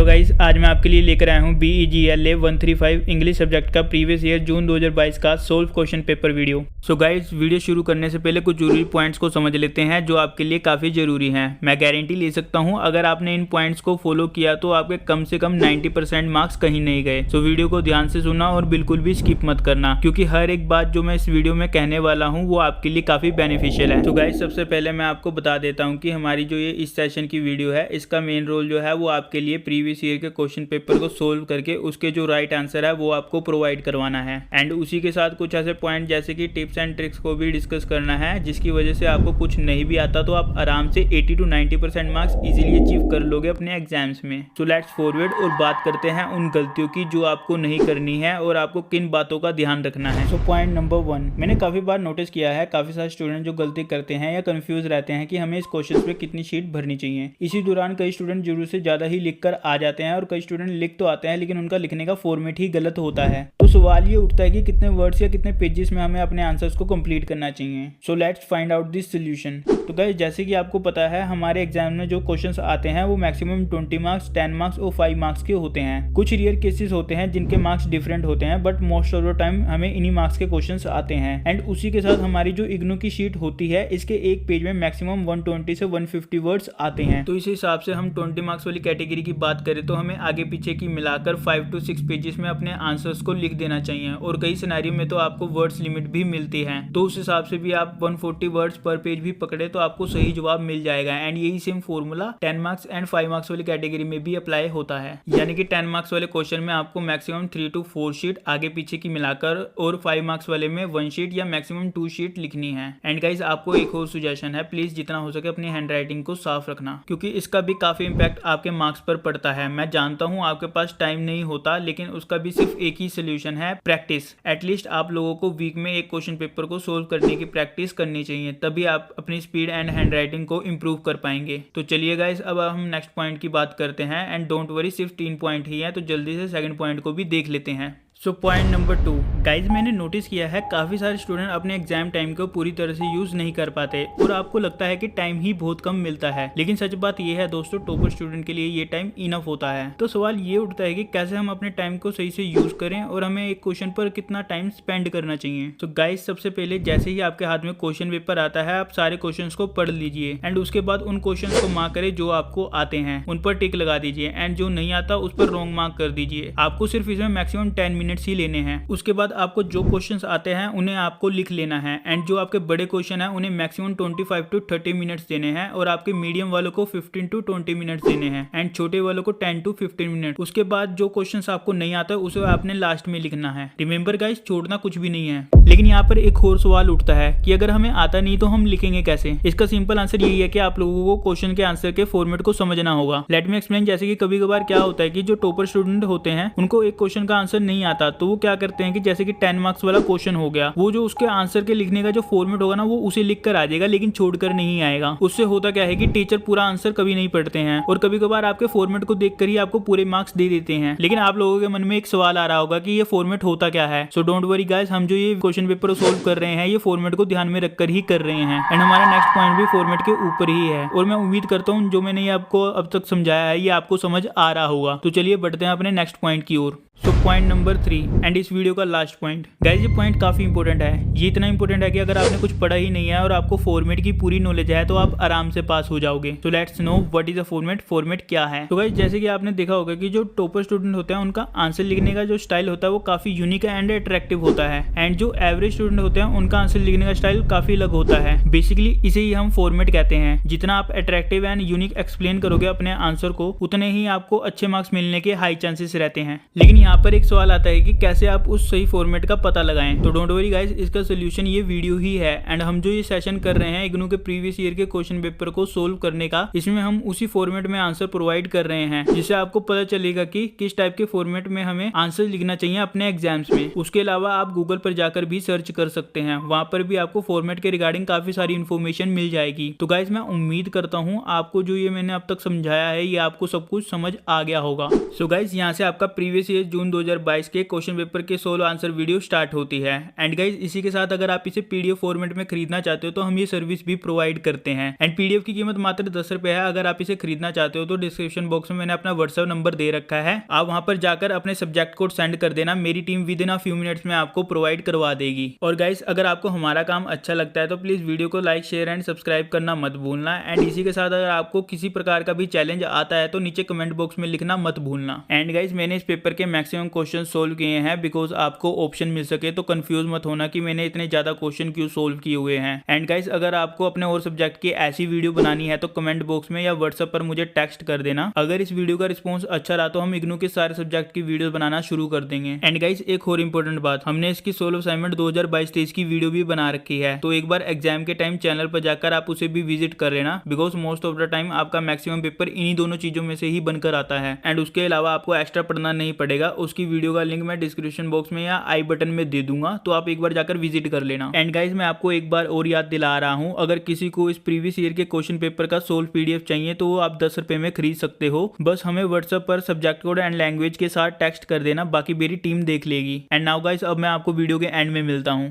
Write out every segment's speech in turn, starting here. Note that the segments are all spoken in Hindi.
हेलो गाइस, आज मैं आपके लिए लेकर आया हूँ BEGLA 135 इंग्लिश सब्जेक्ट का प्रीवियस ईयर जून 2022 का solve question paper video. So guys, video शुरू करने से पहले कुछ जरूरी पॉइंट्स को समझ लेते हैं जो आपके लिए काफ़ी ज़रूरी हैं। मैं गारंटी ले सकता हूँ अगर आपने इन पॉइंट्स को फॉलो किया तो आपके कम से कम 90% मार्क्स कहीं नहीं गए। सो वीडियो को ध्यान से सुनना और बिल्कुल भी स्किप मत करना, क्योंकि हर एक बात जो मैं इस वीडियो में कहने वाला हूँ वो आपके लिए काफ़ी बेनिफिशियल है। तो गाइस, सबसे पहले मैं आपको बता देता हूँ कि हमारी जो ये इस सेशन की वीडियो है इसका मेन रोल जो है वो आपके लिए प्रीवियस ईयर के क्वेश्चन पेपर को सोल्व करके उसके जो राइट आंसर है वो आपको प्रोवाइड करवाना है। एंड उसी के साथ कुछ ऐसे पॉइंट जैसे कि टिप्स एंड ट्रिक्स को भी डिस्कस करना है, जिसकी वजह से आपको कुछ नहीं भी आता तो आप आराम से 80 to 90% मार्क्स इजीली अचीव कर लोगे अपने एग्जाम्स में। सो लेट्स फॉरवर्ड और बात करते हैं उन गलतियों की जो आपको नहीं करनी है और आपको किन बातों का ध्यान रखना है। सो पॉइंट नंबर 1, मैंने काफ़ी बार नोटिस किया है काफ़ी सारे स्टूडेंट जो गलती करते हैं या कंफ्यूज रहते हैं कि हमें इस क्वेश्चन पे कितनी शीट भरनी चाहिए। इसी दौरान कई स्टूडेंट जरूरत से ज़्यादा ही लिख कर आ जाते हैं और कई स्टूडेंट लिख तो आते हैं लेकिन उनका लिखने का फॉर्मेट ही गलत होता है। तो सवाल ये उठता है कि कितने वर्ड्स या कितने पेजेस में हमें अपने आंसर्स को कंप्लीट करना चाहिए। So let's find out this solution. तो गाइस, जैसे कि आपको पता है हमारे एग्जाम में जो क्वेश्चंस आते हैं वो मैक्सिमम 20 मार्क्स, 10 मार्क्स और 5 मार्क्स के होते हैं। कुछ रेयर केसेस होते हैं जिनके मार्क्स डिफरेंट होते हैं, but most of the time हमें इन्हीं मार्क्स के क्वेश्चंस आते हैं। एंड उसी के साथ हमारी जो इग्नू की शीट होती है इसके एक पेज में मैक्सिमम 120 से 150 वर्ड्स आते हैं। तो इस हिसाब से हम 20 मार्क्स वाली कैटेगरी की बात करें तो हमें आगे पीछे की मिलाकर 5 to 6 पेजेस में अपने आंसर्स को लिख देना चाहिए। और कई सिनेरियो में तो आपको वर्ड्स लिमिट भी मिलती है, तो उस हिसाब से भी आप 140 वर्ड्स पर पेज भी पकड़े तो आपको सही जवाब मिल जाएगा। एंड यही same formula 10 marks and 5 marks वाली कैटेगरी में भी अप्लाई होता है। यानी कि 10 मार्क्स वाले क्वेश्चन में आपको मैक्सिमम 3 to 4 शीट आगे पीछे की मिलाकर और 5 मार्क्स वाले में 1 शीट या मैक्सिमम 2 शीट लिखनी है। एंड गाइस, आपको एक और सुजेशन है, प्लीज जितना हो सके अपनी हैंड राइटिंग को साफ रखना, क्योंकि इसका भी काफी इंपैक्ट आपके मार्क्स पर पड़ता है। मैं जानता हूँ आपके पास टाइम नहीं होता, लेकिन उसका भी सिर्फ एक ही सोल्यूशन है, प्रैक्टिस। एटलीस्ट आप लोगों को वीक में एक क्वेश्चन पेपर को सोल्व करने की प्रैक्टिस करनी चाहिए, तभी आप अपनी स्पीड एंड हैंड राइटिंग को इंप्रूव कर पाएंगे। तो चलिए गाइस, अब हम नेक्स्ट पॉइंट की बात करते हैं। एंड डोंट वरी, सिर्फ 3 पॉइंट ही है, तो जल्दी से सेकंड पॉइंट को भी देख लेते हैं। सो पॉइंट नंबर 2, गाइज मैंने नोटिस किया है काफ़ी सारे स्टूडेंट अपने एग्जाम टाइम को पूरी तरह से यूज़ नहीं कर पाते और आपको लगता है कि टाइम ही बहुत कम मिलता है, लेकिन सच बात यह है दोस्तों, टॉपर स्टूडेंट के लिए ये टाइम इनफ होता है। तो सवाल ये उठता है कि कैसे हम अपने टाइम को सही से यूज़ करें और हमें एक क्वेश्चन पर कितना टाइम स्पेंड करना चाहिए। तो गाइज, सबसे पहले जैसे ही आपके हाथ में क्वेश्चन पेपर आता है आप सारे क्वेश्चन को पढ़ लीजिए एंड उसके बाद उन क्वेश्चन को मार्क करें जो आपको आते हैं, उन पर टिक लगा दीजिए एंड जो नहीं आता उस पर रॉन्ग मार्क कर दीजिए। आपको सिर्फ इसमें मैक्सिमम 10 मिनट्स ही लेने हैं। उसके बाद आपको जो क्वेश्चंस आते हैं उन्हें आपको लिख लेना है एंड जो आपके बड़े क्वेश्चन हैं उन्हें मैक्सिमम 25 to 30 मिनट्स देने हैं और आपके मीडियम वालों को 15 to 20 मिनट्स देने हैं एंड छोटे वालों को 10 to 15 मिनट। उसके बाद जो क्वेश्चंस आपको नहीं आता उसे आपने लास्ट में लिखना है। रिमेंबर गाइस, छोड़ना कुछ भी नहीं है। लेकिन यहाँ पर एक और सवाल उठता है कि अगर हमें आता नहीं तो हम लिखेंगे कैसे। इसका सिंपल आंसर यही है कि आप लोगों को क्वेश्चन के आंसर के फॉर्मेट को समझना होगा। Let me explain. जैसे कि कभी कभार क्या होता है कि जो टॉपर स्टूडेंट होते हैं उनको एक क्वेश्चन का आंसर नहीं आता, तो वो क्या करते हैं कि जैसे कि 10 मार्क्स वाला क्वेश्चन हो गया, वो जो उसके आंसर के लिखने का जो फॉर्मेट होगा ना वो उसे लिख कर आ जाएगा लेकिन छोड़कर नहीं आएगा। उससे होता क्या है कि टीचर पूरा आंसर कभी नहीं पढ़ते हैं और कभी कभार आपके फॉर्मेट को देखकर ही आपको पूरे मार्क्स दे देते हैं। लेकिन आप लोगों के मन में एक सवाल आ रहा होगा कि ये फॉर्मेट होता क्या है। सो डोंट वरी गाइस, हम जो ये क्वेश्चन पेपर सोल्व कर रहे हैं ये फॉर्मेट को ध्यान में रखकर ही कर रहे हैं एंड हमारा नेक्स्ट पॉइंट भी फॉर्मेट के ऊपर ही है। और मैं उम्मीद करता हूँ जो मैंने ये आपको अब तक समझाया है ये आपको समझ आ रहा होगा। तो चलिए बढ़ते हैं अपने नेक्स्ट पॉइंट की ओर। सो पॉइंट नंबर 3 एंड इस वीडियो का लास्ट पॉइंट। गाइस, ये पॉइंट काफी इंपॉर्टेंट है। ये इतना इंपॉर्टेंट है कि अगर आपने कुछ पढ़ा ही नहीं है और आपको फॉर्मेट की पूरी नॉलेज है तो आप आराम से पास हो जाओगे। तो let's know what is a format. Format क्या है? तो गाइस, जैसे कि आपने देखा होगा कि जो टॉपर स्टूडेंट होते हैं उनका आंसर लिखने का जो स्टाइल होता है वो काफी यूनिक एंड अट्रैक्टिव होता है एंड जो एवरेज स्टूडेंट होते हैं उनका आंसर लिखने का स्टाइल काफी अलग होता है। बेसिकली इसे ही हम फॉर्मेट कहते हैं। जितना आप अट्रैक्टिव एंड यूनिक एक्सप्लेन करोगे अपने आंसर को उतने ही आपको अच्छे मार्क्स मिलने के हाई चांसेस रहते हैं। लेकिन यहाँ पर एक सवाल आता है कि कैसे आप उस सही फॉर्मेट का पता लगाएं। तो डोंट वरी गाइस, इसका सोल्यूशन ये वीडियो ही है एंड हम जो ये सेशन कर रहे हैं इग्नू के प्रीवियस ईयर के क्वेश्चन पेपर को सोल्व करने का, इसमें हम उसी फॉर्मेट में आंसर प्रोवाइड कर रहे हैं, जिससे आपको पता चलेगा कि किस टाइप के फॉर्मेट में हमें आंसर लिखना चाहिए अपने एग्जाम्स में। उसके अलावा आप गूगल पर जाकर भी सर्च कर सकते हैं, वहां पर भी आपको फॉर्मेट के रिगार्डिंग काफी सारी इन्फॉर्मेशन मिल जाएगी। तो गाइस, मैं उम्मीद करता हूँ आपको जो ये मैंने अब तक समझाया है ये आपको सब कुछ समझ आ गया होगा। सो गाइस, यहाँ से आपका प्रीवियस ईयर जून 2022 के क्वेश्चन पेपर के सोल्व आंसर वीडियो स्टार्ट होती है। एंड गाइज इसी के साथ अगर आप इसे पीडीएफ फॉर्मेट में खरीदना चाहते हो तो हम ये सर्विस भी प्रोवाइड करते हैं। एंड पीडीएफ की कीमत मात्र 10 रुपए है। अगर आप इसे खरीदना चाहते हो तो डिस्क्रिप्शन बॉक्स में मैंने अपना व्हाट्सएप नंबर दे रखा है, आप वहां पर जाकर अपने सब्जेक्ट कोड सेंड कर देना, मेरी team with in a few minutes में आपको प्रोवाइड करवा देगी। और गाइस अगर आपको हमारा काम अच्छा लगता है तो प्लीज वीडियो को लाइक शेयर एंड सब्सक्राइब करना मत भूलना। एंड इसी के साथ अगर आपको किसी प्रकार का भी चैलेंज आता है तो नीचे कमेंट बॉक्स में लिखना मत भूलना। एंड गाइस मैंने इस पेपर के मैक्सिमम क्वेश्चन सोल्व किए हैं बिकॉज आपको ऑप्शन मिल सके, तो कंफ्यूज मत होना कि मैंने इतने ज्यादा क्वेश्चन क्यों सोल्व किए हुए हैं। एंड गाइस अगर आपको अपने और सब्जेक्ट की ऐसी वीडियो बनानी है तो कमेंट बॉक्स में या व्हाट्सएप पर मुझे टेक्स्ट कर देना। अगर इस वीडियो का रिस्पॉन्स अच्छा रहा तो हम इग्नू के सारे सब्जेक्ट की वीडियो बनाना शुरू कर देंगे। एंड गाइस एक और इंपॉर्टेंट बात, हमने इसकी सोल्व असाइनमेंट 2022-23 की वीडियो भी बना रखी है, तो एक बार एग्जाम के टाइम चैनल पर जाकर आप उसे भी विजिट कर लेना because most of the time आपका मैक्सिमम पेपर इन्हीं दोनों चीजों में से ही बनकर आता है। एंड उसके अलावा आपको एक्स्ट्रा पढ़ना नहीं पड़ेगा, उसकी वीडियो का लिंक मैं डिस्क्रिप्शन बॉक्स में या आई बटन में दे दूंगा, तो आप एक बार जाकर विजिट कर लेना। एंड गाइस मैं आपको एक बार और याद दिला रहा हूं, अगर किसी को इस प्रीवियस ईयर के क्वेश्चन पेपर का सोल्व पीडीएफ चाहिए तो वो आप 10 रुपए में खरीद सकते हो। बस हमें व्हाट्सएप पर सब्जेक्ट कोड एंड लैंग्वेज के साथ टेक्स्ट कर देना, बाकी मेरी टीम देख लेगी। एंड नाउ गाइस अब मैं आपको वीडियो के एंड में मिलता हूं।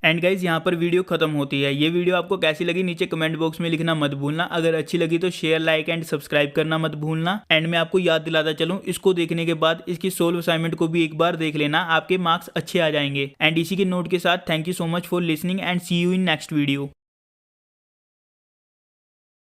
एंड गाइज यहाँ पर वीडियो खत्म होती है। ये वीडियो आपको कैसी लगी नीचे कमेंट बॉक्स में लिखना मत भूलना। अगर अच्छी लगी तो शेयर लाइक एंड सब्सक्राइब करना मत भूलना। एंड मैं आपको याद दिलाता चलूँ, इसको देखने के बाद इसकी सोल्व असाइनमेंट को भी एक बार देख लेना, आपके मार्क्स अच्छे आ जाएंगे। एंड इसी के नोट के साथ thank you so much for listening and see you in next video.